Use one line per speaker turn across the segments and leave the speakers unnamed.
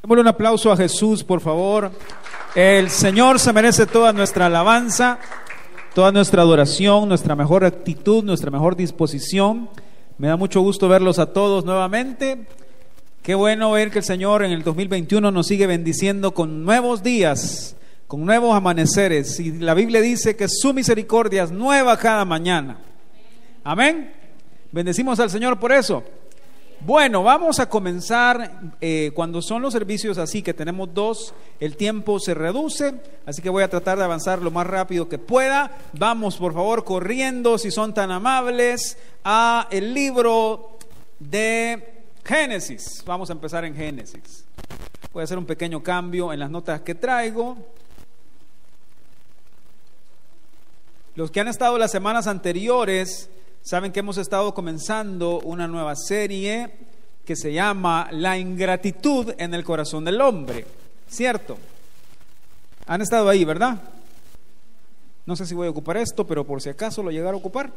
Démosle un aplauso a Jesús, por favor. El Señor se merece toda nuestra alabanza, toda nuestra adoración, nuestra mejor actitud, nuestra mejor disposición. Me da mucho gusto verlos a todos nuevamente. Qué bueno ver que el Señor en el 2021 nos sigue bendiciendo con nuevos días, con nuevos amaneceres. Y la Biblia dice que su misericordia es nueva cada mañana. Amén. Bendecimos al Señor por eso. Bueno, vamos a comenzar. Cuando son los servicios así, que tenemos dos, el tiempo se reduce, así que voy a tratar de avanzar lo más rápido que pueda. Vamos, por favor, corriendo, si son tan amables, a el libro de Génesis. Vamos a empezar en Génesis. Voy a hacer un pequeño cambio en las notas que traigo. Los que han estado las semanas anteriores saben que hemos estado comenzando una nueva serie que se llama La ingratitud en el corazón del hombre, ¿cierto? Han estado ahí, ¿verdad? No sé si voy a ocupar esto, pero por si acaso lo llegara a ocupar.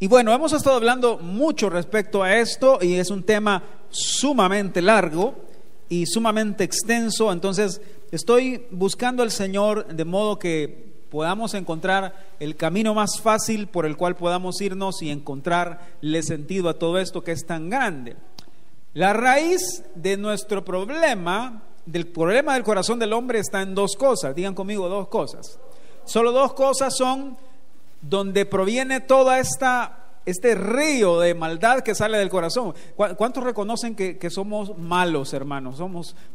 Y bueno, hemos estado hablando mucho respecto a esto y es un tema sumamente largo y sumamente extenso. Entonces estoy buscando al Señor de modo que podamos encontrar el camino más fácil por el cual podamos irnos y encontrarle sentido a todo esto que es tan grande. La raíz de nuestro problema, del problema del corazón del hombre, está en dos cosas. Digan conmigo, dos cosas. Solo dos cosas son donde proviene toda este río de maldad que sale del corazón. ¿Cuántos reconocen que somos malos, hermanos?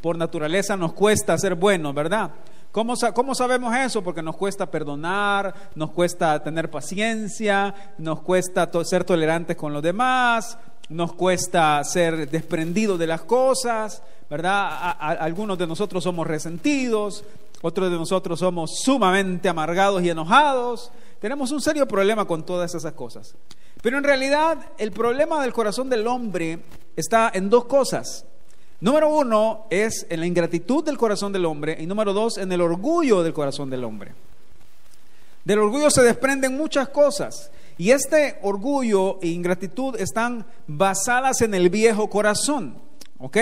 Por naturaleza nos cuesta ser buenos, ¿verdad? ¿Cómo sabemos eso? Porque nos cuesta perdonar, nos cuesta tener paciencia, nos cuesta ser tolerantes con los demás, nos cuesta ser desprendidos de las cosas, ¿verdad? Algunos de nosotros somos resentidos, otros de nosotros somos sumamente amargados y enojados. Tenemos un serio problema con todas esas cosas. Pero en realidad el problema del corazón del hombre está en dos cosas. Número uno es en la ingratitud del corazón del hombre y número dos en el orgullo del corazón del hombre. Del orgullo se desprenden muchas cosas y este orgullo e ingratitud están basadas en el viejo corazón. ¿Ok?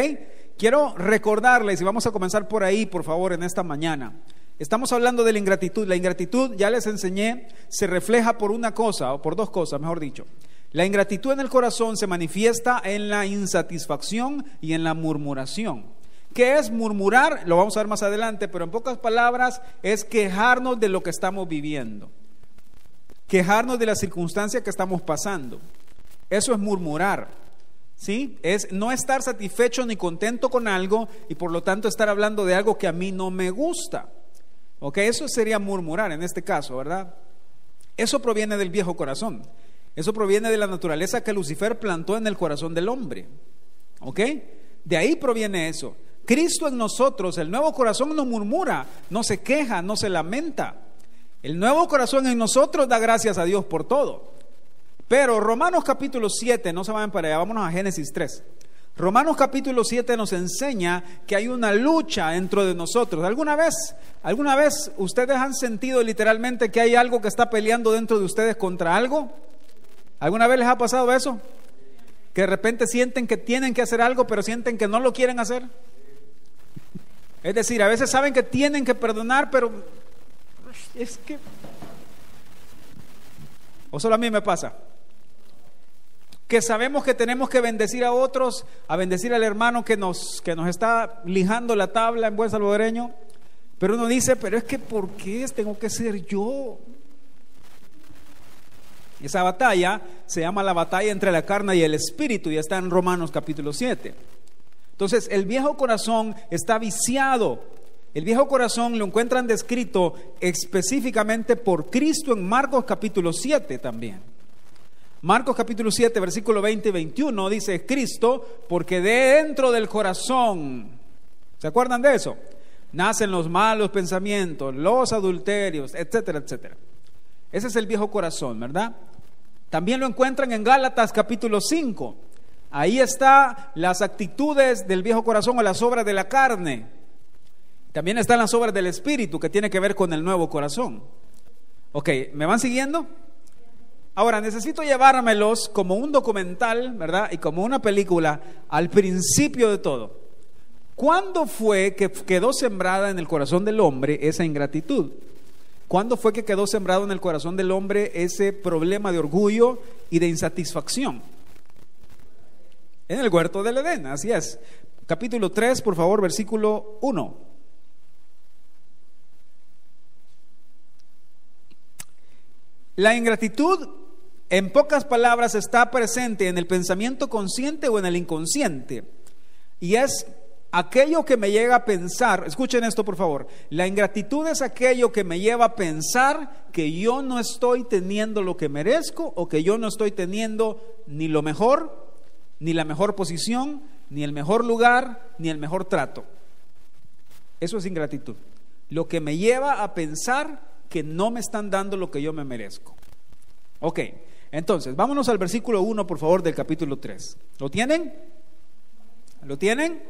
Quiero recordarles, y vamos a comenzar por ahí, por favor, en esta mañana. Estamos hablando de la ingratitud. La ingratitud, ya les enseñé, se refleja por una cosa, o por dos cosas, mejor dicho. La ingratitud en el corazón se manifiesta en la insatisfacción y en la murmuración. ¿Qué es murmurar? Lo vamos a ver más adelante, pero en pocas palabras es quejarnos de lo que estamos viviendo. Quejarnos de la circunstancia que estamos pasando. Eso es murmurar. ¿Sí? Es no estar satisfecho ni contento con algo y por lo tanto estar hablando de algo que a mí no me gusta. ¿Ok? Eso sería murmurar en este caso, ¿verdad? Eso proviene del viejo corazón. Eso proviene de la naturaleza que Lucifer plantó en el corazón del hombre. ¿Ok? De ahí proviene eso. Cristo en nosotros, el nuevo corazón, no murmura, no se queja, no se lamenta. El nuevo corazón en nosotros da gracias a Dios por todo. Pero Romanos capítulo 7, no se vayan para allá, vámonos a Génesis 3. Romanos capítulo 7 nos enseña que hay una lucha dentro de nosotros. ¿Alguna vez ustedes han sentido literalmente que hay algo que está peleando dentro de ustedes contra algo? ¿Alguna vez les ha pasado eso? Que de repente sienten que tienen que hacer algo, pero sienten que no lo quieren hacer. Es decir, a veces saben que tienen que perdonar, pero es que... ¿O solo a mí me pasa? Que sabemos que tenemos que bendecir a otros, a bendecir al hermano que nos está lijando la tabla en buen salvadoreño, pero uno dice, pero es que ¿por qué tengo que ser yo? Esa batalla se llama la batalla entre la carne y el espíritu y está en Romanos capítulo 7. Entonces el viejo corazón está viciado. El viejo corazón lo encuentran descrito específicamente por Cristo en Marcos capítulo 7 también. Marcos capítulo 7, versículo 20 y 21 dice Cristo, porque dentro del corazón, ¿se acuerdan de eso? Nacen los malos pensamientos, los adulterios, etcétera, etcétera. Ese es el viejo corazón, ¿verdad? También lo encuentran en Gálatas capítulo 5. Ahí están las actitudes del viejo corazón o las obras de la carne. También están las obras del Espíritu, que tiene que ver con el nuevo corazón. Ok, ¿me van siguiendo? Ahora, necesito llevármelos como un documental, ¿verdad? Y como una película al principio de todo. ¿Cuándo fue que quedó sembrada en el corazón del hombre esa ingratitud? ¿Cuándo fue que quedó sembrado en el corazón del hombre ese problema de orgullo y de insatisfacción? En el huerto del Edén, así es. Capítulo 3, por favor, versículo 1. La ingratitud, en pocas palabras, está presente en el pensamiento consciente o en el inconsciente. Y es aquello que me llega a pensar, escuchen esto por favor, la ingratitud es aquello que me lleva a pensar que yo no estoy teniendo lo que merezco, o que yo no estoy teniendo ni lo mejor, ni la mejor posición, ni el mejor lugar, ni el mejor trato. Eso es ingratitud. Lo que me lleva a pensar que no me están dando lo que yo me merezco. Ok, entonces vámonos al versículo 1 por favor del capítulo 3. ¿Lo tienen? ¿Lo tienen?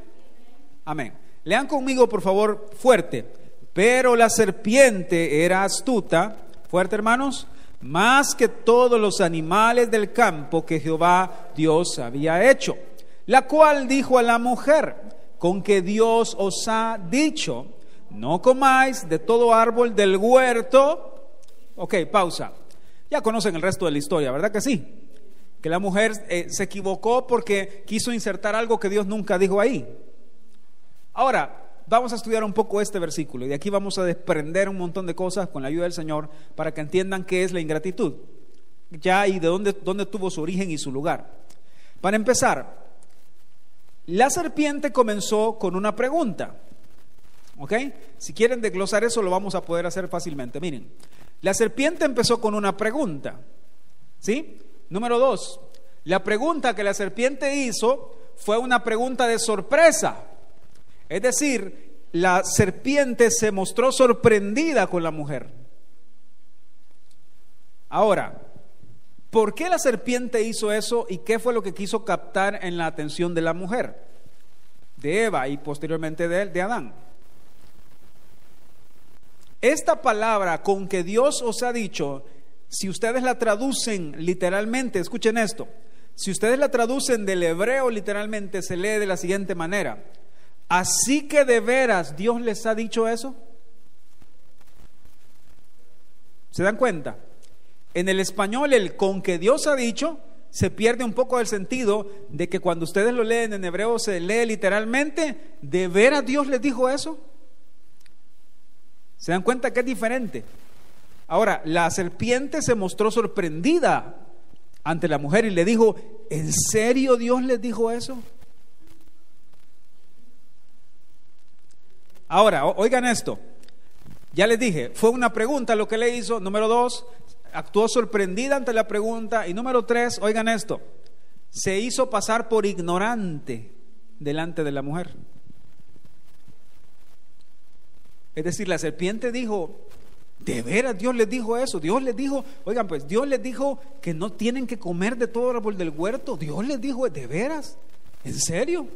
Amén. Lean conmigo por favor fuerte. Pero la serpiente era astuta, fuerte hermanos, más que todos los animales del campo que Jehová Dios había hecho, la cual dijo a la mujer: con que Dios os ha dicho, no comáis de todo árbol del huerto. Ok, pausa. Ya conocen el resto de la historia, ¿verdad que sí? Que la mujer se equivocó porque quiso insertar algo que Dios nunca dijo ahí. Ahora, vamos a estudiar un poco este versículo y de aquí vamos a desprender un montón de cosas con la ayuda del Señor para que entiendan qué es la ingratitud, ya, y de dónde tuvo su origen y su lugar. Para empezar, la serpiente comenzó con una pregunta. ¿Ok? Si quieren desglosar eso lo vamos a poder hacer fácilmente. Miren, la serpiente empezó con una pregunta, ¿sí? Número 2, la pregunta que la serpiente hizo fue una pregunta de sorpresa. Es decir, la serpiente se mostró sorprendida con la mujer. Ahora, ¿por qué la serpiente hizo eso y qué fue lo que quiso captar en la atención de la mujer? De Eva y posteriormente de Adán. Esta palabra, con que Dios os ha dicho, si ustedes la traducen literalmente, escuchen esto, si ustedes la traducen del hebreo literalmente, se lee de la siguiente manera: así que de veras Dios les ha dicho eso. ¿Se dan cuenta? En el español el con que Dios ha dicho se pierde un poco el sentido de que cuando ustedes lo leen en hebreo se lee literalmente: ¿de veras Dios les dijo eso? ¿Se dan cuenta que es diferente? Ahora, la serpiente se mostró sorprendida ante la mujer y le dijo: ¿en serio Dios les dijo eso? Ahora, oigan esto. Ya les dije, fue una pregunta lo que le hizo. Número 2, actuó sorprendida ante la pregunta. Y número 3, oigan esto, se hizo pasar por ignorante delante de la mujer. Es decir, la serpiente dijo: ¿de veras Dios les dijo eso? Dios les dijo, oigan pues, Dios les dijo que no tienen que comer de todo árbol del huerto. Dios les dijo, ¿de veras? ¿En serio?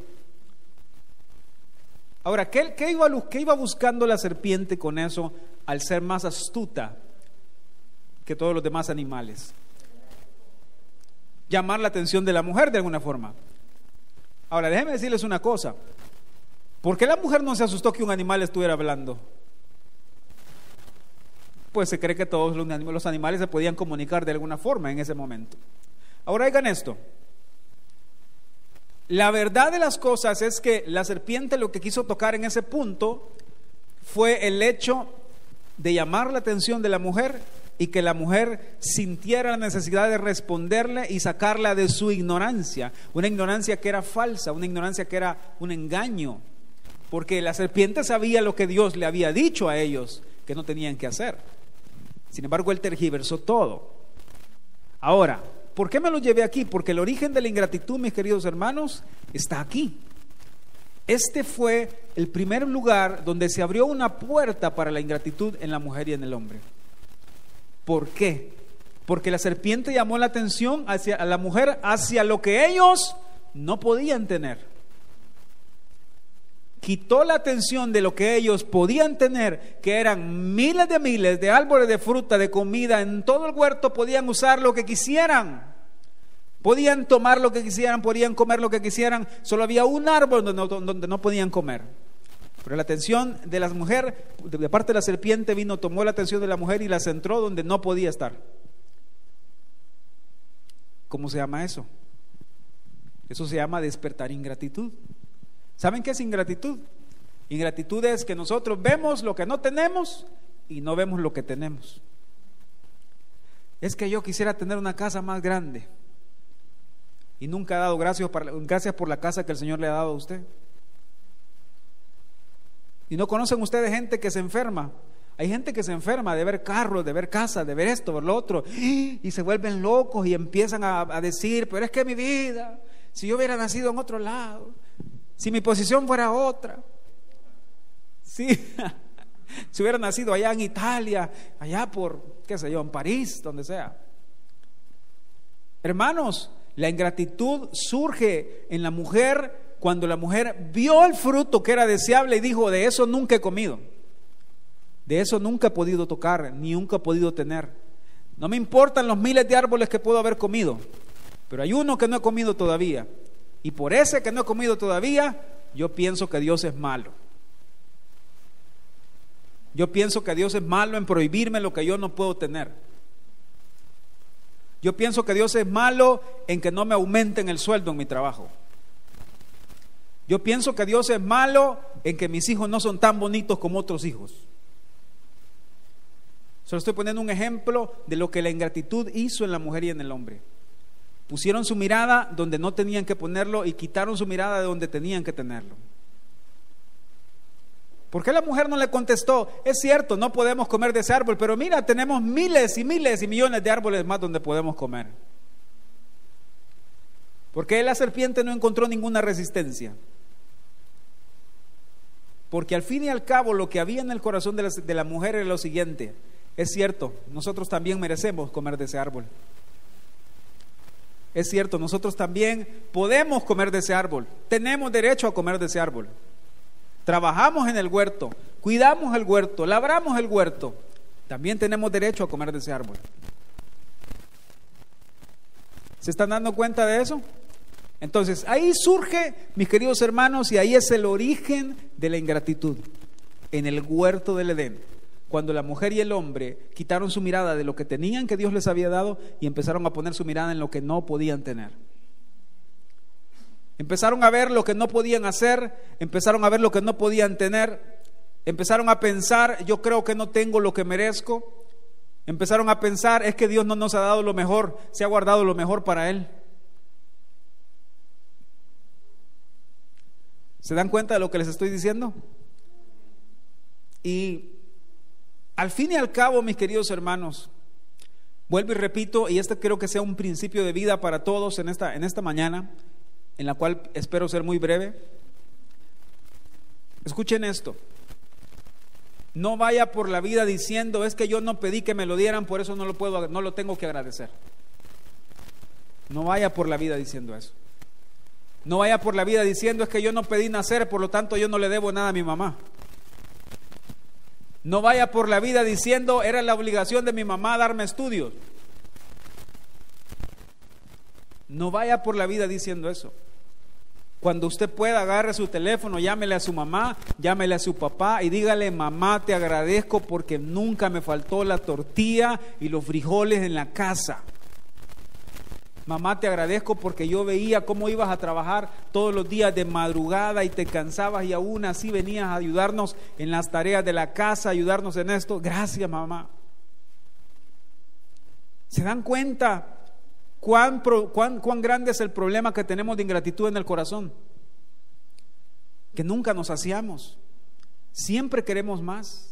Ahora, ¿qué iba buscando la serpiente con eso al ser más astuta que todos los demás animales? Llamar la atención de la mujer de alguna forma. Ahora, déjenme decirles una cosa. ¿Por qué la mujer no se asustó que un animal estuviera hablando? Pues se cree que todos los animales se podían comunicar de alguna forma en ese momento. Ahora oigan esto. La verdad de las cosas es que la serpiente lo que quiso tocar en ese punto fue el hecho de llamar la atención de la mujer y que la mujer sintiera la necesidad de responderle y sacarla de su ignorancia, una ignorancia que era falsa, una ignorancia que era un engaño, porque la serpiente sabía lo que Dios le había dicho a ellos que no tenían que hacer. Sin embargo, él tergiversó todo. Ahora, ¿por qué me lo llevé aquí? Porque el origen de la ingratitud, mis queridos hermanos, está aquí. Este fue el primer lugar donde se abrió una puerta para la ingratitud en la mujer y en el hombre. ¿Por qué? Porque la serpiente llamó la atención a la mujer hacia lo que ellos no podían tener. quitó la atención de lo que ellos podían tener, que eran miles de árboles de fruta, de comida. En todo el huerto podían usar lo que quisieran, podían tomar lo que quisieran, podían comer lo que quisieran. Solo había un árbol donde no podían comer. Pero la atención de la mujer, de parte de la serpiente vino, tomó la atención de la mujer y la centró donde no podía estar. ¿Cómo se llama eso? Eso se llama despertar ingratitud. ¿Saben qué es ingratitud? Ingratitud es que nosotros vemos lo que no tenemos y no vemos lo que tenemos. Es que yo quisiera tener una casa más grande y nunca ha dado gracias por la casa que el Señor le ha dado a usted. ¿Y no conocen ustedes gente que se enferma? Hay gente que se enferma de ver carros, de ver casas, de ver esto, ver lo otro, y se vuelven locos y empiezan a decir, pero es que mi vida, si yo hubiera nacido en otro lado, si mi posición fuera otra, si hubiera nacido allá en Italia, allá por, qué sé yo, en París, donde sea. Hermanos, la ingratitud surge en la mujer cuando la mujer vio el fruto que era deseable y dijo, de eso nunca he comido, de eso nunca he podido tocar, ni nunca he podido tener. No me importan los miles de árboles que puedo haber comido, pero hay uno que no he comido todavía, y por ese que no he comido todavía, yo pienso que Dios es malo. Yo pienso que Dios es malo en prohibirme lo que yo no puedo tener. Yo pienso que Dios es malo en que no me aumenten el sueldo en mi trabajo. Yo pienso que Dios es malo en que mis hijos no son tan bonitos como otros hijos. Solo estoy poniendo un ejemplo de lo que la ingratitud hizo en la mujer y en el hombre. Pusieron su mirada donde no tenían que ponerlo y quitaron su mirada de donde tenían que tenerlo. ¿Por qué la mujer no le contestó? Es cierto, no podemos comer de ese árbol, pero mira, tenemos miles y miles y millones de árboles más donde podemos comer. ¿Por qué la serpiente no encontró ninguna resistencia? Porque al fin y al cabo lo que había en el corazón de la mujer era lo siguiente: es cierto, nosotros también merecemos comer de ese árbol. Es cierto, nosotros también podemos comer de ese árbol, tenemos derecho a comer de ese árbol. Trabajamos en el huerto, cuidamos el huerto, labramos el huerto, también tenemos derecho a comer de ese árbol. ¿Se están dando cuenta de eso? Entonces, ahí surge, mis queridos hermanos, y ahí es el origen de la ingratitud, en el huerto del Edén, cuando la mujer y el hombre quitaron su mirada de lo que tenían que Dios les había dado y empezaron a poner su mirada en lo que no podían tener. Empezaron a ver lo que no podían hacer, empezaron a ver lo que no podían tener, empezaron a pensar, yo creo que no tengo lo que merezco. Empezaron a pensar, es que Dios no nos ha dado lo mejor, se ha guardado lo mejor para Él. ¿Se dan cuenta de lo que les estoy diciendo? Y al fin y al cabo, mis queridos hermanos, vuelvo y repito, y este creo que sea un principio de vida para todos en esta mañana, en la cual espero ser muy breve. Escuchen esto: no vaya por la vida diciendo, es que yo no pedí que me lo dieran, por eso no lo tengo que agradecer. No vaya por la vida diciendo eso. No vaya por la vida diciendo, es que yo no pedí nacer, por lo tanto yo no le debo nada a mi mamá. No vaya por la vida diciendo, era la obligación de mi mamá darme estudios. No vaya por la vida diciendo eso. Cuando usted pueda, agarre su teléfono, llámele a su mamá, llámele a su papá y dígale, mamá, te agradezco porque nunca me faltó la tortilla y los frijoles en la casa. Mamá, te agradezco porque yo veía cómo ibas a trabajar todos los días de madrugada y te cansabas y aún así venías a ayudarnos en las tareas de la casa, ayudarnos en esto. Gracias, mamá. ¿Se dan cuenta cuán grande es el problema que tenemos de ingratitud en el corazón? Que nunca nos saciamos. Siempre queremos más.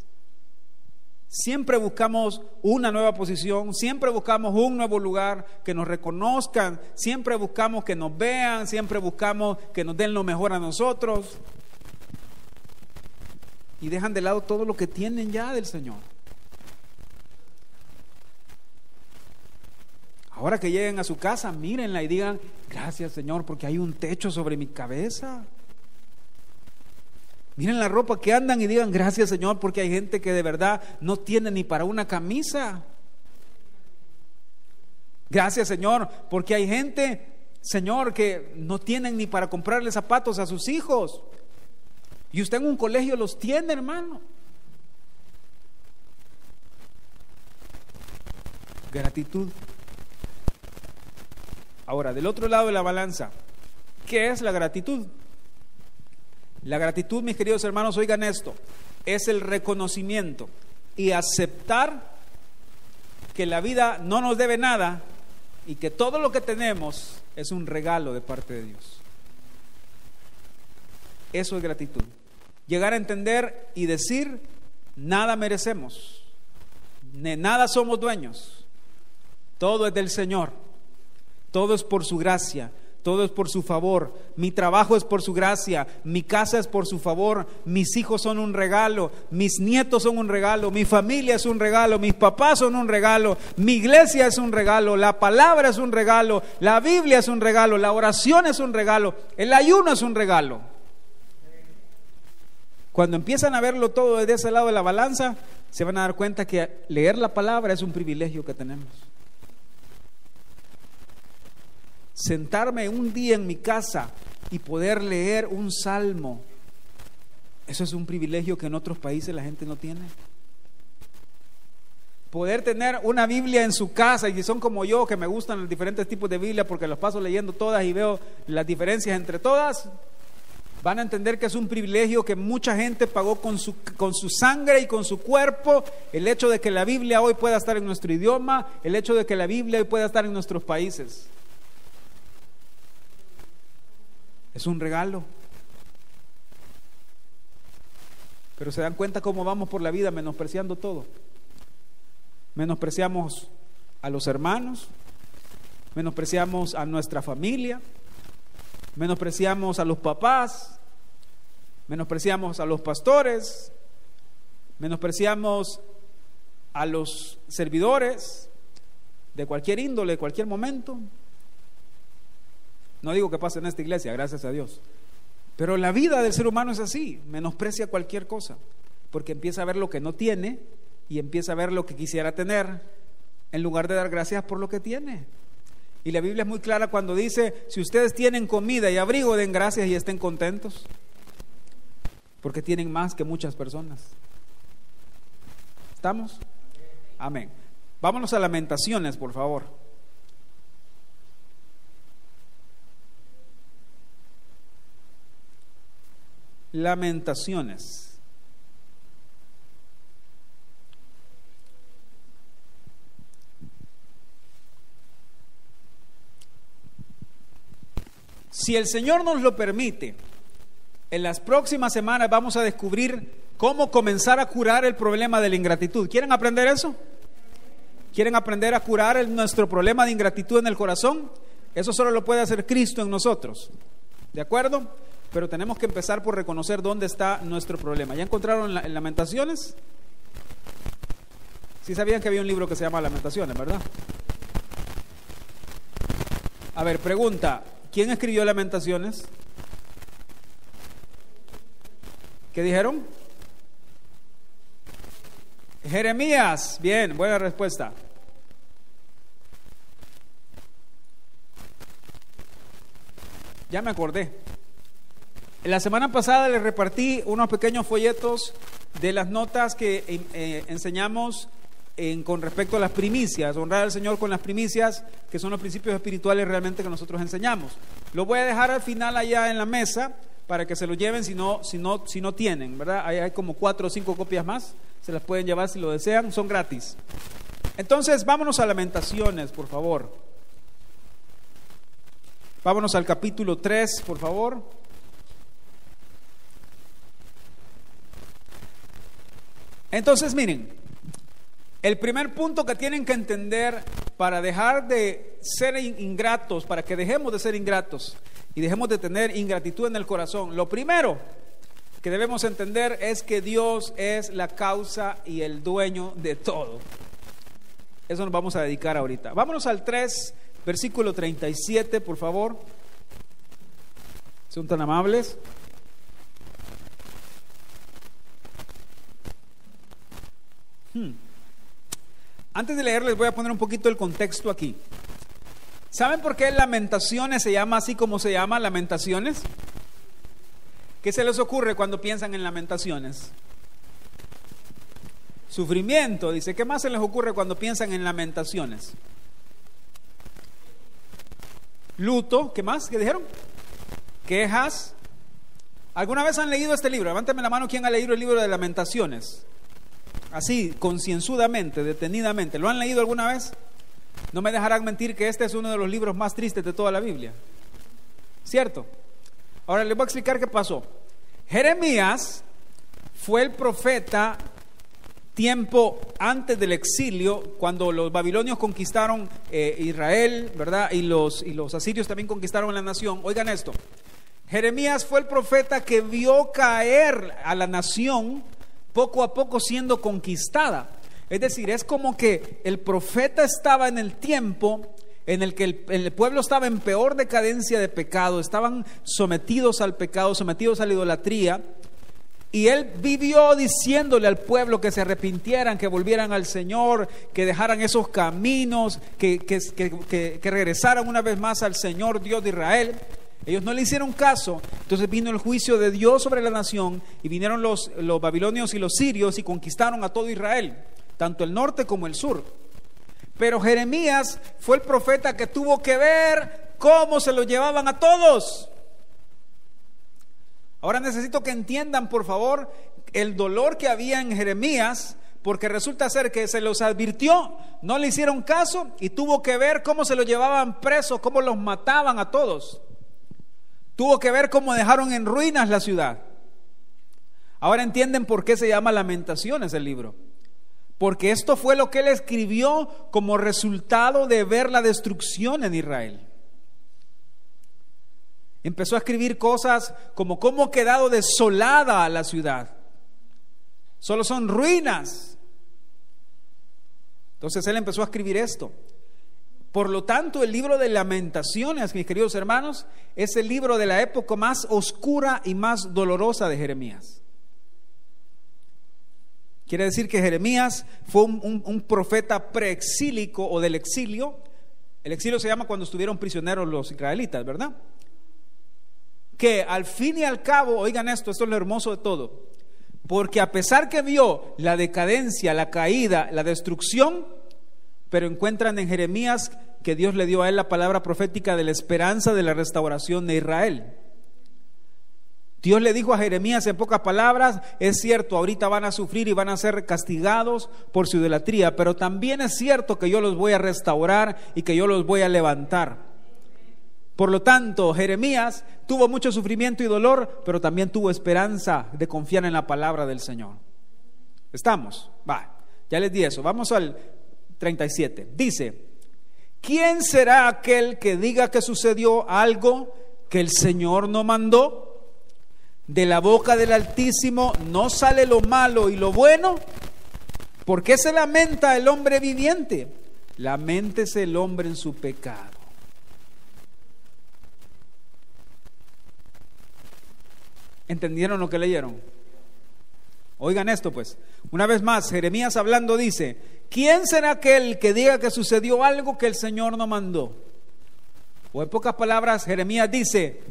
Siempre buscamos una nueva posición, siempre buscamos un nuevo lugar, que nos reconozcan, siempre buscamos que nos vean, siempre buscamos que nos den lo mejor a nosotros. Y dejan de lado todo lo que tienen ya del Señor. Ahora que lleguen a su casa, mírenla y digan, gracias, Señor, porque hay un techo sobre mi cabeza. Miren la ropa que andan y digan gracias, Señor, porque hay gente que de verdad no tiene ni para una camisa. Gracias, Señor, porque hay gente, Señor, que no tienen ni para comprarle zapatos a sus hijos. Y usted en un colegio los tiene, hermano. Gratitud. Ahora, del otro lado de la balanza, ¿qué es la gratitud? La gratitud, mis queridos hermanos, oigan esto, es el reconocimiento y aceptar que la vida no nos debe nada y que todo lo que tenemos es un regalo de parte de Dios. Eso es gratitud. Llegar a entender y decir, nada merecemos, de nada somos dueños, todo es del Señor, todo es por su gracia. Todo es por su favor, mi trabajo es por su gracia, mi casa es por su favor, mis hijos son un regalo, mis nietos son un regalo, mi familia es un regalo, mis papás son un regalo, mi iglesia es un regalo, la palabra es un regalo, la Biblia es un regalo, la oración es un regalo, el ayuno es un regalo. Cuando empiezan a verlo todo desde ese lado de la balanza, se van a dar cuenta que leer la palabra es un privilegio que tenemos. Sentarme un día en mi casa y poder leer un salmo, eso es un privilegio que en otros países la gente no tiene. Poder tener una Biblia en su casa, y si son como yo que me gustan los diferentes tipos de Biblia porque los paso leyendo todas y veo las diferencias entre todas, van a entender que es un privilegio que mucha gente pagó con su sangre y con su cuerpo. El hecho de que la Biblia hoy pueda estar en nuestro idioma, el hecho de que la Biblia hoy pueda estar en nuestros países, es un regalo. Pero se dan cuenta cómo vamos por la vida menospreciando todo. Menospreciamos a los hermanos, menospreciamos a nuestra familia, menospreciamos a los papás, menospreciamos a los pastores, menospreciamos a los servidores de cualquier índole, de cualquier momento. No digo que pase en esta iglesia, gracias a Dios, pero la vida del ser humano es así, menosprecia cualquier cosa, porque empieza a ver lo que no tiene y empieza a ver lo que quisiera tener, en lugar de dar gracias por lo que tiene. Y la Biblia es muy clara cuando dice, si ustedes tienen comida y abrigo, den gracias y estén contentos, porque tienen más que muchas personas. ¿Estamos? Amén. Vámonos a Lamentaciones, por favor. Lamentaciones. Si el Señor nos lo permite, en las próximas semanas vamos a descubrir cómo comenzar a curar el problema de la ingratitud. ¿Quieren aprender eso? ¿Quieren aprender a curar nuestro problema de ingratitud en el corazón? Eso solo lo puede hacer Cristo en nosotros. ¿De acuerdo? Pero tenemos que empezar por reconocer dónde está nuestro problema. ¿Ya encontraron en Lamentaciones? Sí sabían que había un libro que se llama Lamentaciones, ¿verdad? A ver, pregunta, ¿quién escribió Lamentaciones? ¿Qué dijeron? Jeremías. Bien, buena respuesta. Ya me acordé. La semana pasada les repartí unos pequeños folletos de las notas que enseñamos con respecto a las primicias, honrar al Señor con las primicias, que son los principios espirituales realmente que nosotros enseñamos. Lo voy a dejar al final allá en la mesa para que se lo lleven si no tienen, ¿verdad? Hay como 4 o 5 copias más, se las pueden llevar si lo desean, son gratis. Entonces, vámonos a Lamentaciones, por favor. Vámonos al capítulo 3, por favor. Entonces, miren, el primer punto que tienen que entender para dejar de ser ingratos, para que dejemos de ser ingratos y dejemos de tener ingratitud en el corazón, lo primero que debemos entender es que Dios es la causa y el dueño de todo. Eso nos vamos a dedicar ahorita. Vámonos al 3, versículo 37, por favor. Son tan amables. Antes de leer les voy a poner un poquito el contexto aquí. ¿Saben por qué Lamentaciones se llama así como se llama, Lamentaciones? ¿Qué se les ocurre cuando piensan en Lamentaciones? Sufrimiento, dice. ¿Qué más se les ocurre cuando piensan en Lamentaciones? Luto, ¿qué más? ¿Qué dijeron? Quejas. ¿Alguna vez han leído este libro? Levántame la mano, ¿quién ha leído el libro de Lamentaciones? Así, concienzudamente, detenidamente. ¿Lo han leído alguna vez? No me dejarán mentir que este es uno de los libros más tristes de toda la Biblia. ¿Cierto? Ahora les voy a explicar qué pasó. Jeremías fue el profeta tiempo antes del exilio, cuando los babilonios conquistaron Israel, ¿verdad? Y los asirios también conquistaron la nación. Oigan esto. Jeremías fue el profeta que vio caer a la nación poco a poco siendo conquistada. Es decir, es como que el profeta estaba en el tiempo en el que el pueblo estaba en peor decadencia de pecado, estaban sometidos al pecado, sometidos a la idolatría, y él vivió diciéndole al pueblo que se arrepintieran, que volvieran al Señor, que dejaran esos caminos, que regresaran una vez más al Señor Dios de Israel. Ellos no le hicieron caso. Entonces vino el juicio de Dios sobre la nación, y vinieron los babilonios y los sirios y conquistaron a todo Israel, tanto el norte como el sur. Pero Jeremías fue el profeta que tuvo que ver cómo se lo llevaban a todos. Ahora necesito que entiendan, por favor, el dolor que había en Jeremías, porque resulta ser que se los advirtió, no le hicieron caso, y tuvo que ver cómo se los llevaban presos, cómo los mataban a todos. Tuvo que ver cómo dejaron en ruinas la ciudad. Ahora entienden por qué se llama Lamentaciones el libro. Porque esto fue lo que él escribió como resultado de ver la destrucción en Israel. Empezó a escribir cosas como cómo ha quedado desolada la ciudad. Solo son ruinas. Entonces él empezó a escribir esto. Por lo tanto, el libro de Lamentaciones, mis queridos hermanos, es el libro de la época más oscura y más dolorosa de Jeremías. Quiere decir que Jeremías fue un profeta preexílico o del exilio. El exilio se llama cuando estuvieron prisioneros los israelitas, ¿verdad? Que al fin y al cabo, oigan esto es lo hermoso de todo, porque a pesar que vio la decadencia, la caída, la destrucción, pero encuentran en Jeremías que Dios le dio a él la palabra profética de la esperanza de la restauración de Israel. Dios le dijo a Jeremías en pocas palabras: es cierto, ahorita van a sufrir y van a ser castigados por su idolatría, pero también es cierto que yo los voy a restaurar y que yo los voy a levantar. Por lo tanto, Jeremías tuvo mucho sufrimiento y dolor, pero también tuvo esperanza de confiar en la palabra del Señor. ¿Estamos? Va, ya les di eso. Vamos al 37. Dice: ¿quién será aquel que diga que sucedió algo que el Señor no mandó? De la boca del Altísimo no sale lo malo y lo bueno. ¿Por qué se lamenta el hombre viviente? Laméntese el hombre en su pecado. ¿Entendieron lo que leyeron? Oigan esto pues. Una vez más, Jeremías hablando dice: ¿quién será aquel que diga que sucedió algo que el Señor no mandó? O en pocas palabras, Jeremías dice: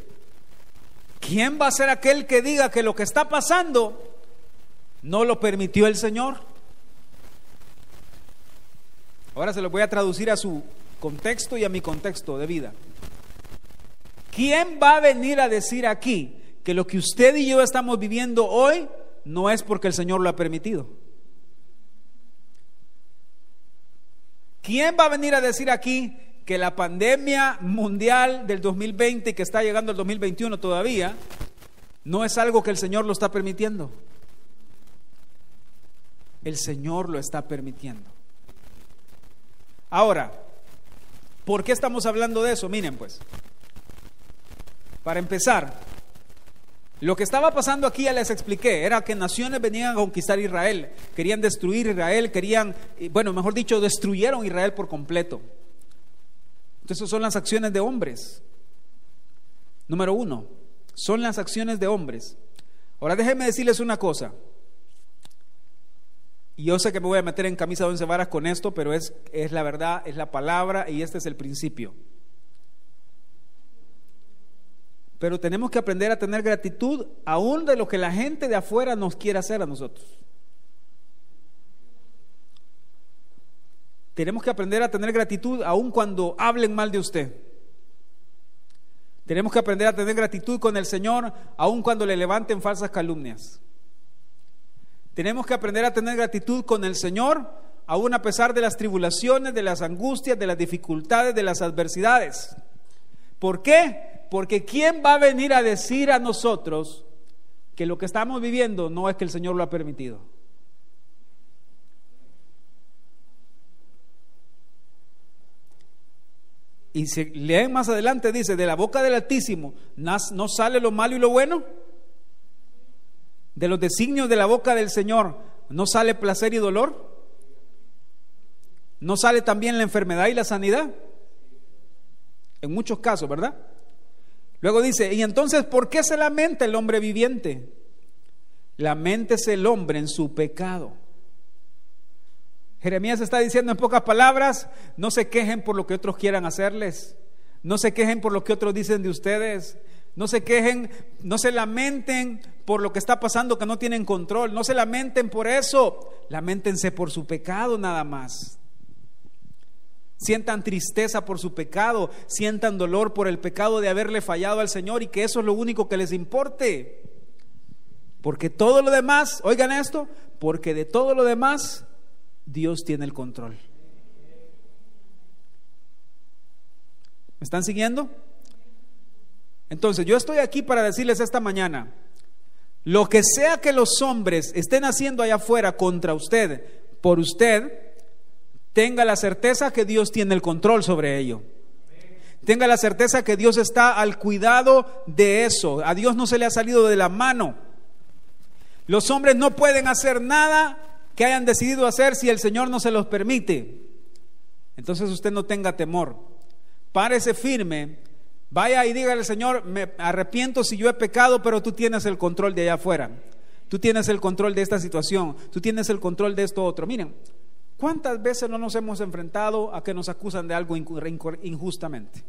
¿quién va a ser aquel que diga que lo que está pasando no lo permitió el Señor? Ahora se lo voy a traducir a su contexto y a mi contexto de vida. ¿Quién va a venir a decir aquí que lo que usted y yo estamos viviendo hoy no es porque el Señor lo ha permitido? ¿Quién va a venir a decir aquí que la pandemia mundial del 2020 que está llegando al 2021 todavía no es algo que el Señor lo está permitiendo? El Señor lo está permitiendo. Ahora, ¿por qué estamos hablando de eso? Miren pues, para empezar, lo que estaba pasando aquí ya les expliqué, era que naciones venían a conquistar Israel, querían destruir Israel, mejor dicho, destruyeron Israel por completo. Entonces son las acciones de hombres. Número 1, son las acciones de hombres. Ahora déjenme decirles una cosa. Y yo sé que me voy a meter en camisa de 11 varas con esto, pero es la verdad, es la palabra y este es el principio. Pero tenemos que aprender a tener gratitud aún de lo que la gente de afuera nos quiere hacer a nosotros. Tenemos que aprender a tener gratitud aún cuando hablen mal de usted. Tenemos que aprender a tener gratitud con el Señor aún cuando le levanten falsas calumnias. Tenemos que aprender a tener gratitud con el Señor aún a pesar de las tribulaciones, de las angustias, de las dificultades, de las adversidades. ¿Por qué? Porque ¿quién va a venir a decir a nosotros que lo que estamos viviendo no es que el Señor lo ha permitido? Y si leen más adelante, dice: de la boca del Altísimo no sale lo malo y lo bueno. De los designios de la boca del Señor no sale placer y dolor. No sale también la enfermedad y la sanidad. En muchos casos, ¿verdad? Luego dice: y entonces, ¿por qué se lamenta el hombre viviente? Laméntese el hombre en su pecado. Jeremías está diciendo en pocas palabras: no se quejen por lo que otros quieran hacerles, no se quejen por lo que otros dicen de ustedes, no se quejen, no se lamenten por lo que está pasando que no tienen control, no se lamenten por eso, lamentense por su pecado nada más. Sientan tristeza por su pecado, sientan dolor por el pecado de haberle fallado al Señor y que eso es lo único que les importe. Porque todo lo demás, oigan esto, porque de todo lo demás Dios tiene el control. ¿Me están siguiendo? Entonces yo estoy aquí para decirles esta mañana: lo que sea que los hombres estén haciendo allá afuera contra usted, por usted, tenga la certeza que Dios tiene el control sobre ello. Tenga la certeza que Dios está al cuidado de eso. A Dios no se le ha salido de la mano. Los hombres no pueden hacer nada que hayan decidido hacer si el Señor no se los permite. Entonces usted no tenga temor. Párese firme. Vaya y dígale al Señor: me arrepiento si yo he pecado, pero tú tienes el control de allá afuera. Tú tienes el control de esta situación. Tú tienes el control de esto otro. Miren, ¿cuántas veces no nos hemos enfrentado a que nos acusan de algo injustamente?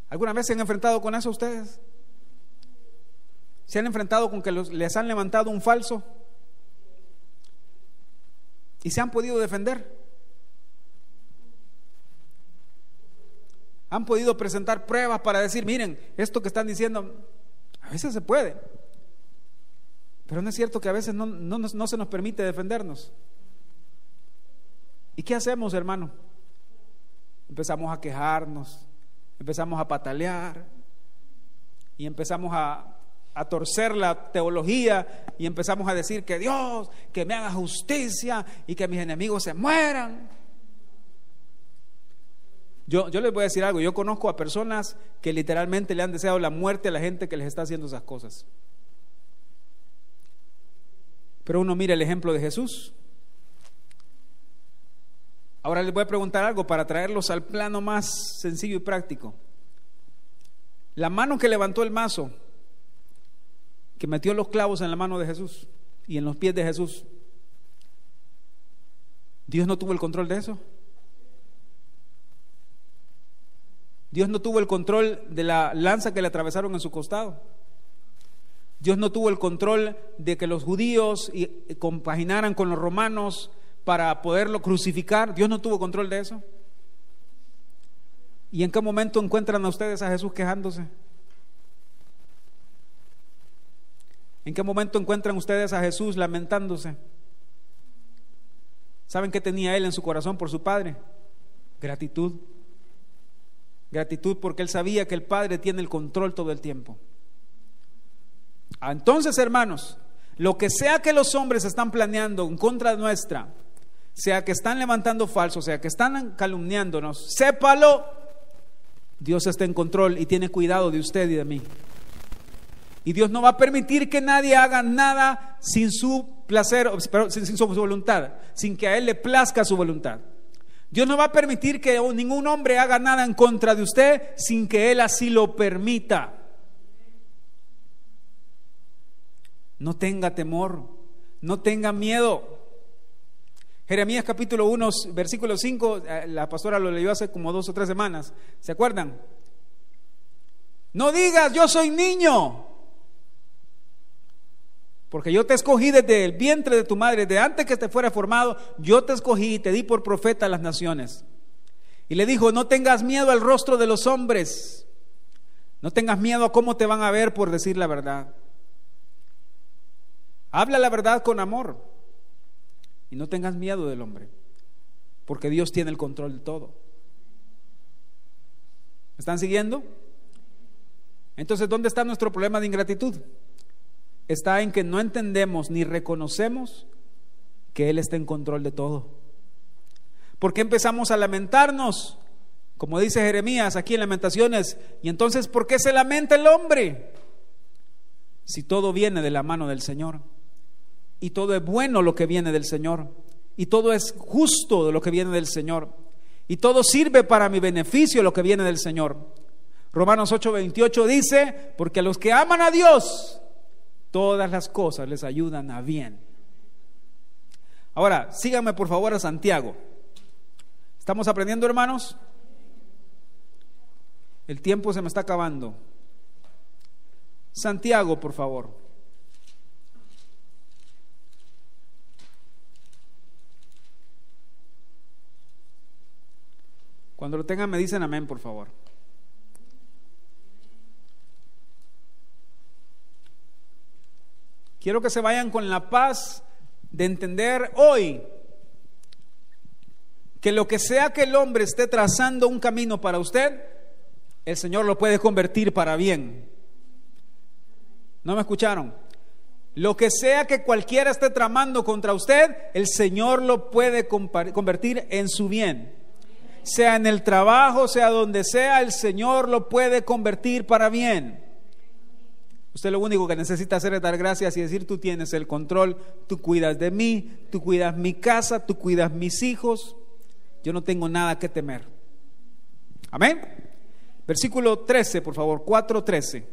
¿Alguna vez se han enfrentado con eso ustedes? ¿Se han enfrentado con que les han levantado un falso y se han podido defender? Han podido presentar pruebas para decir: miren, esto que están diciendo, a veces se puede, pero no es cierto que a veces no se nos permite defendernos. ¿Y qué hacemos, hermano? Empezamos a quejarnos, empezamos a patalear y empezamos a torcer la teología y empezamos a decir que Dios, que me haga justicia y que mis enemigos se mueran. Yo les voy a decir algo: yo conozco a personas que literalmente le han deseado la muerte a la gente que les está haciendo esas cosas. Pero uno mira el ejemplo de Jesús. Ahora les voy a preguntar algo para traerlos al plano más sencillo y práctico. La mano que levantó el mazo, que metió los clavos en la mano de Jesús y en los pies de Jesús, ¿Dios no tuvo el control de eso? Dios no tuvo el control de la lanza que le atravesaron en su costado. Dios no tuvo el control de que los judíos compaginaran con los romanos para poderlo crucificar. Dios no tuvo control de eso. ¿Y en qué momento encuentran a ustedes a Jesús quejándose? ¿En qué momento encuentran ustedes a Jesús lamentándose? ¿Saben qué tenía él en su corazón por su Padre? Gratitud. Gratitud porque él sabía que el Padre tiene el control todo el tiempo. Entonces, hermanos, lo que sea que los hombres están planeando en contra nuestra, sea que están levantando falsos, sea que están calumniándonos, sépalo, Dios está en control y tiene cuidado de usted y de mí. Y Dios no va a permitir que nadie haga nada sin su placer, sin su voluntad, sin que a Él le plazca su voluntad. Dios no va a permitir que ningún hombre haga nada en contra de usted sin que Él así lo permita. No tenga temor, No tengan miedo. Jeremías capítulo 1, versículo 5, la pastora lo leyó hace como 2 o 3 semanas. ¿Se acuerdan? No digas, yo soy niño, porque yo te escogí desde el vientre de tu madre, desde antes que te fuera formado, yo te escogí y te di por profeta a las naciones. Y le dijo, no tengas miedo al rostro de los hombres, no tengas miedo a cómo te van a ver por decir la verdad. Habla la verdad con amor y no tengas miedo del hombre, porque Dios tiene el control de todo. ¿Me están siguiendo? Entonces, ¿dónde está nuestro problema de ingratitud? Está en que no entendemos ni reconocemos que Él está en control de todo. ¿Por qué empezamos a lamentarnos? Como dice Jeremías aquí en Lamentaciones. Y entonces, ¿por qué se lamenta el hombre? Si todo viene de la mano del Señor, y todo es bueno lo que viene del Señor, y todo es justo de lo que viene del Señor, y todo sirve para mi beneficio lo que viene del Señor. Romanos 8:28 dice, porque a los que aman a Dios, todas las cosas les ayudan a bien. Ahora, síganme por favor a Santiago. ¿Estamos aprendiendo, hermanos? El tiempo se me está acabando. Santiago, por favor. Cuando lo tengan me dicen amén, por favor. Quiero que se vayan con la paz de entender hoy que lo que sea que el hombre esté trazando un camino para usted, el Señor lo puede convertir para bien. ¿No me escucharon? Lo que sea que cualquiera esté tramando contra usted, el Señor lo puede convertir en su bien. Sea en el trabajo, sea donde sea, el Señor lo puede convertir para bien. Usted lo único que necesita hacer es dar gracias y decir, tú tienes el control, tú cuidas de mí, tú cuidas mi casa, tú cuidas mis hijos, yo no tengo nada que temer. Amén. Versículo 13, por favor, 4:13.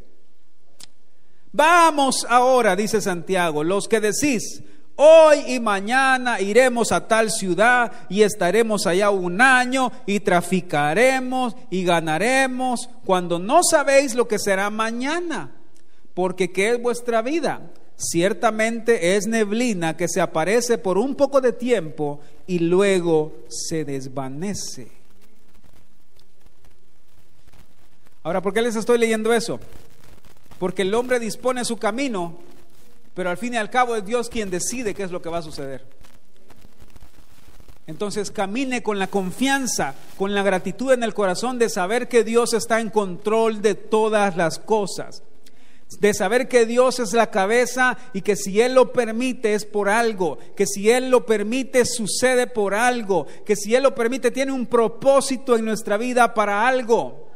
Vamos ahora, dice Santiago, los que decís, hoy y mañana iremos a tal ciudad y estaremos allá 1 año y traficaremos y ganaremos, cuando no sabéis lo que será mañana. Porque ¿qué es vuestra vida? Ciertamente es neblina que se aparece por un poco de tiempo y luego se desvanece. Ahora, ¿por qué les estoy leyendo eso? Porque el hombre dispone su camino, pero al fin y al cabo es Dios quien decide qué es lo que va a suceder. Entonces camine con la confianza, con la gratitud en el corazón de saber que Dios está en control de todas las cosas. De saber que Dios es la cabeza y que si Él lo permite es por algo, que si Él lo permite sucede por algo, que si Él lo permite tiene un propósito en nuestra vida para algo.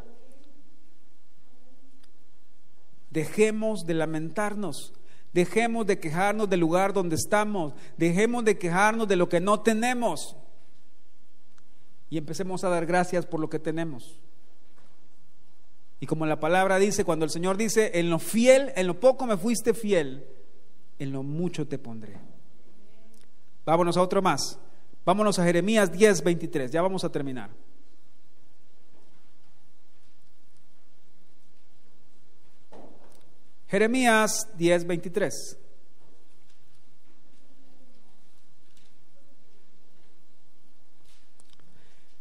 Dejemos de lamentarnos, dejemos de quejarnos del lugar donde estamos, dejemos de quejarnos de lo que no tenemos y empecemos a dar gracias por lo que tenemos. Y como la palabra dice, cuando el Señor dice, en lo poco me fuiste fiel, en lo mucho te pondré. Vámonos a otro más. Vámonos a Jeremías 10:23. Ya vamos a terminar. Jeremías 10:23.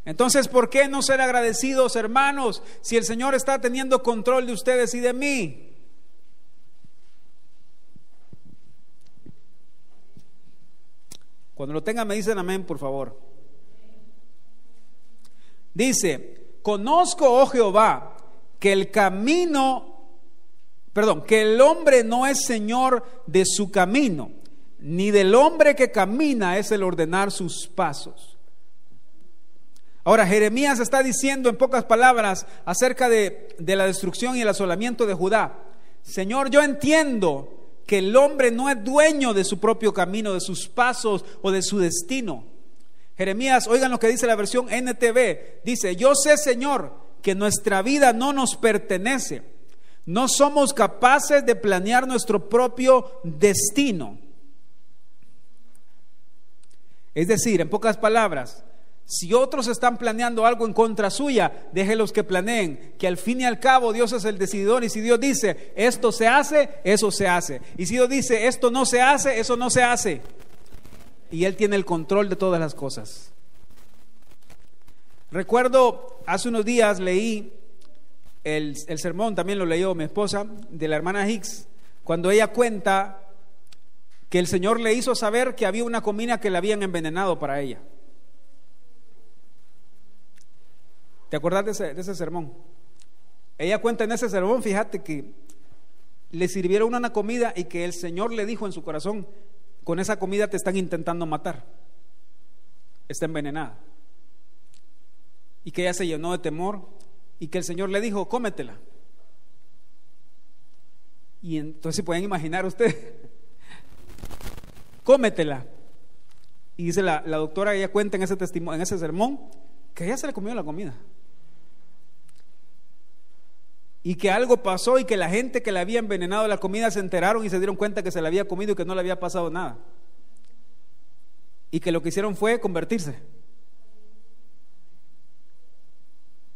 Entonces, ¿por qué no ser agradecidos, hermanos, si el Señor está teniendo control de ustedes y de mí? Cuando lo tengan me dicen amén, por favor. Dice, conozco, oh Jehová, que el hombre no es señor de su camino, ni del hombre que camina es el ordenar sus pasos. Ahora, Jeremías está diciendo en pocas palabras acerca de la destrucción y el asolamiento de Judá. Señor, yo entiendo que el hombre no es dueño de su propio camino, de sus pasos o de su destino. Jeremías, oigan lo que dice la versión NTV, dice, yo sé, Señor, que nuestra vida no nos pertenece, no somos capaces de planear nuestro propio destino. Es decir, en pocas palabras, si otros están planeando algo en contra suya, déjelos que planeen, que al fin y al cabo Dios es el decididor, y si Dios dice esto se hace, eso se hace, y si Dios dice esto no se hace, eso no se hace, y Él tiene el control de todas las cosas. Recuerdo hace unos días leí el sermón, también lo leyó mi esposa, de la hermana Hicks, cuando ella cuenta que el Señor le hizo saber que había una comida que le habían envenenado para ella. ¿Te acuerdas de ese sermón? Ella cuenta en ese sermón, fíjate, que le sirvieron una comida y que el Señor le dijo en su corazón: con esa comida te están intentando matar, está envenenada. Y que ella se llenó de temor y que el Señor le dijo: cómetela. Y entonces se pueden imaginar ustedes, cómetela. Y dice la doctora, ella cuenta en ese testimonio, en ese sermón, que ella se le comió la comida. Y que algo pasó y que la gente que le había envenenado la comida se enteraron y se dieron cuenta que se la había comido y que no le había pasado nada. Y que lo que hicieron fue convertirse.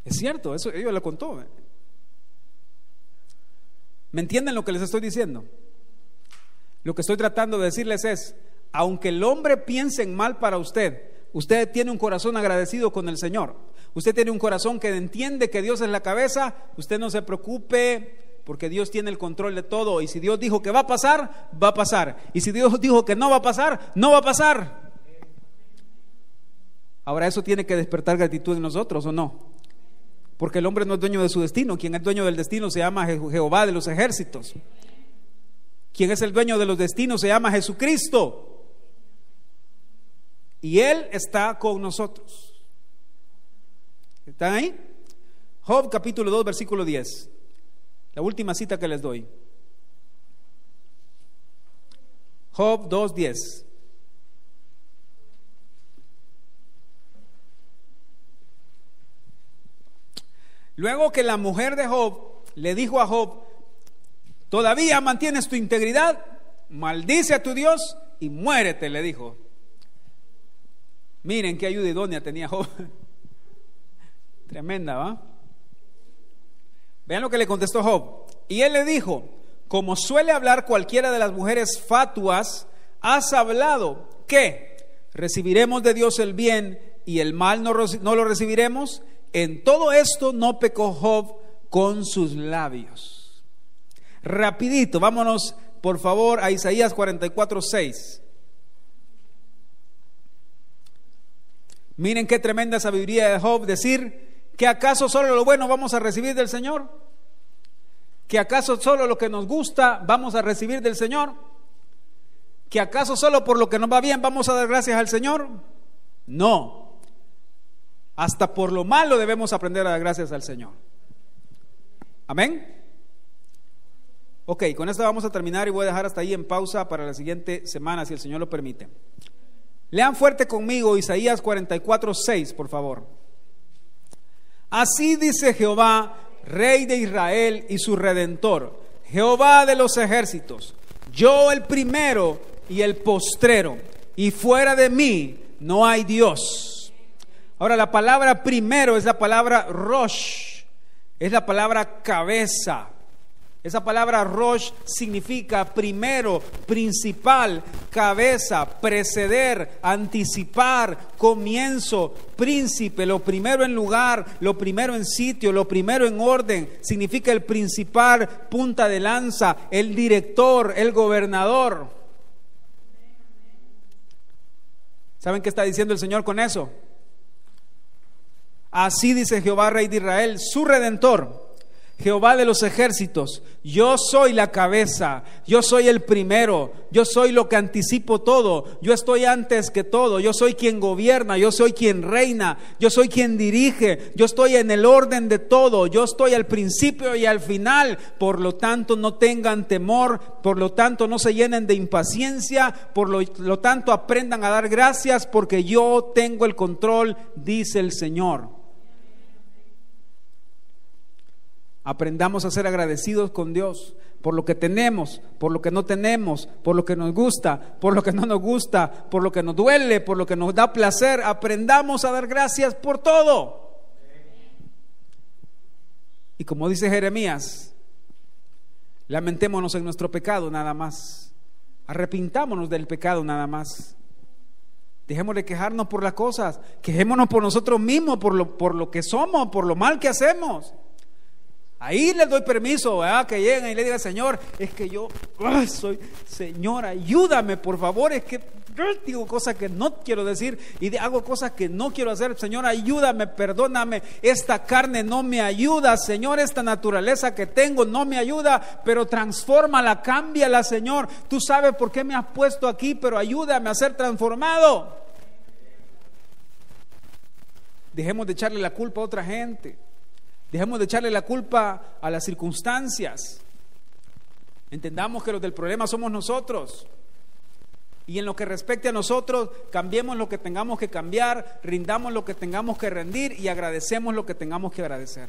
Es cierto, eso ella lo contó. ¿Me entienden lo que les estoy diciendo? Lo que estoy tratando de decirles es: aunque el hombre piense en mal para usted, usted tiene un corazón agradecido con el Señor. Usted tiene un corazón que entiende que Dios es la cabeza. Usted no se preocupe, porque Dios tiene el control de todo. Y si Dios dijo que va a pasar, va a pasar. Y si Dios dijo que no va a pasar, no va a pasar. Ahora, eso tiene que despertar gratitud en nosotros, ¿o no? Porque el hombre no es dueño de su destino. Quien es dueño del destino se llama Jehová de los ejércitos. Quien es el dueño de los destinos se llama Jesucristo. Y Él está con nosotros. ¿Están ahí? Job capítulo 2 versículo 10. La última cita que les doy. Job 2:10. Luego que la mujer de Job le dijo a Job: ¿todavía mantienes tu integridad? Maldice a tu Dios y muérete, le dijo. Miren qué ayuda idónea tenía Job. Tremenda, ¿va? Vean lo que le contestó Job. Y él le dijo: como suele hablar cualquiera de las mujeres fatuas, has hablado que recibiremos de Dios el bien y el mal no lo recibiremos. En todo esto no pecó Job con sus labios. Rapidito, vámonos por favor a Isaías 44:6. Miren qué tremenda sabiduría de Job decir que acaso solo lo bueno vamos a recibir del Señor, que acaso solo lo que nos gusta vamos a recibir del Señor, que acaso solo por lo que nos va bien vamos a dar gracias al Señor. No, hasta por lo malo debemos aprender a dar gracias al Señor. Amén. Ok, con esto vamos a terminar y voy a dejar hasta ahí en pausa para la siguiente semana, si el Señor lo permite. Lean fuerte conmigo Isaías 44:6, por favor. Así dice Jehová, Rey de Israel y su Redentor, Jehová de los ejércitos: yo el primero y el postrero, y fuera de mí no hay Dios. Ahora, la palabra primero es la palabra Rosh, es la palabra cabeza. Esa palabra Rosh significa primero, principal, cabeza, preceder, anticipar, comienzo, príncipe, lo primero en lugar, lo primero en sitio, lo primero en orden. Significa el principal, punta de lanza, el director, el gobernador. ¿Saben qué está diciendo el Señor con eso? Así dice Jehová, Rey de Israel, su Redentor, Jehová de los ejércitos: yo soy la cabeza, yo soy el primero, yo soy lo que anticipo todo, yo estoy antes que todo, yo soy quien gobierna, yo soy quien reina, yo soy quien dirige, yo estoy en el orden de todo, yo estoy al principio y al final. Por lo tanto, no tengan temor, por lo tanto, no se llenen de impaciencia, por lo tanto, aprendan a dar gracias, porque yo tengo el control, dice el Señor. Aprendamos a ser agradecidos con Dios por lo que tenemos, por lo que no tenemos, por lo que nos gusta, por lo que no nos gusta, por lo que nos duele, por lo que nos da placer. Aprendamos a dar gracias por todo. Y como dice Jeremías, lamentémonos en nuestro pecado nada más. Arrepintámonos del pecado nada más. Dejemos de quejarnos por las cosas, quejémonos por nosotros mismos, por lo que somos, por lo mal que hacemos. Ahí les doy permiso, ¿verdad? Que lleguen y le digan: Señor, es que yo Señor, ayúdame, por favor, es que digo cosas que no quiero decir y hago cosas que no quiero hacer. Señor, ayúdame, perdóname, esta carne no me ayuda, Señor, esta naturaleza que tengo no me ayuda, pero transfórmala, cámbiala, Señor. Tú sabes por qué me has puesto aquí, pero ayúdame a ser transformado. Dejemos de echarle la culpa a otra gente. Dejemos de echarle la culpa a las circunstancias. Entendamos que los del problema somos nosotros. Y en lo que respecte a nosotros, cambiemos lo que tengamos que cambiar, rindamos lo que tengamos que rendir y agradecemos lo que tengamos que agradecer.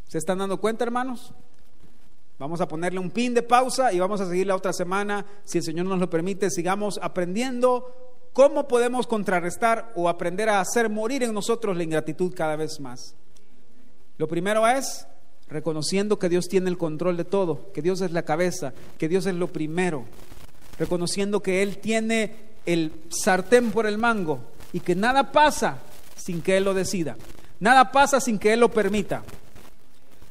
¿Se están dando cuenta, hermanos? Vamos a ponerle un pin de pausa y vamos a seguir la otra semana. Si el Señor nos lo permite, sigamos aprendiendo cómo podemos contrarrestar o aprender a hacer morir en nosotros la ingratitud cada vez más. Lo primero es reconociendo que Dios tiene el control de todo, que Dios es la cabeza, que Dios es lo primero, reconociendo que Él tiene el sartén por el mango y que nada pasa sin que Él lo decida, nada pasa sin que Él lo permita.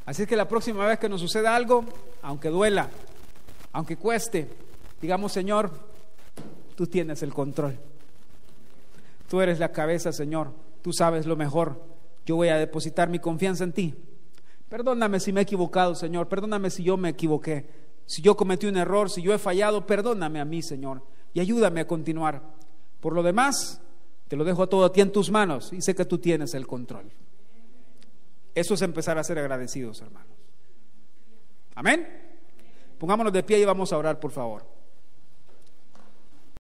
Así es que la próxima vez que nos suceda algo, aunque duela, aunque cueste, digamos: Señor, tú tienes el control, tú eres la cabeza, Señor, tú sabes lo mejor, yo voy a depositar mi confianza en ti. Perdóname si me he equivocado, Señor, perdóname si yo me equivoqué, si yo cometí un error, si yo he fallado, perdóname a mí, Señor, y ayúdame a continuar. Por lo demás, te lo dejo todo a ti en tus manos y sé que tú tienes el control. Eso es empezar a ser agradecidos, hermanos. Amén. Pongámonos de pie y vamos a orar, por favor.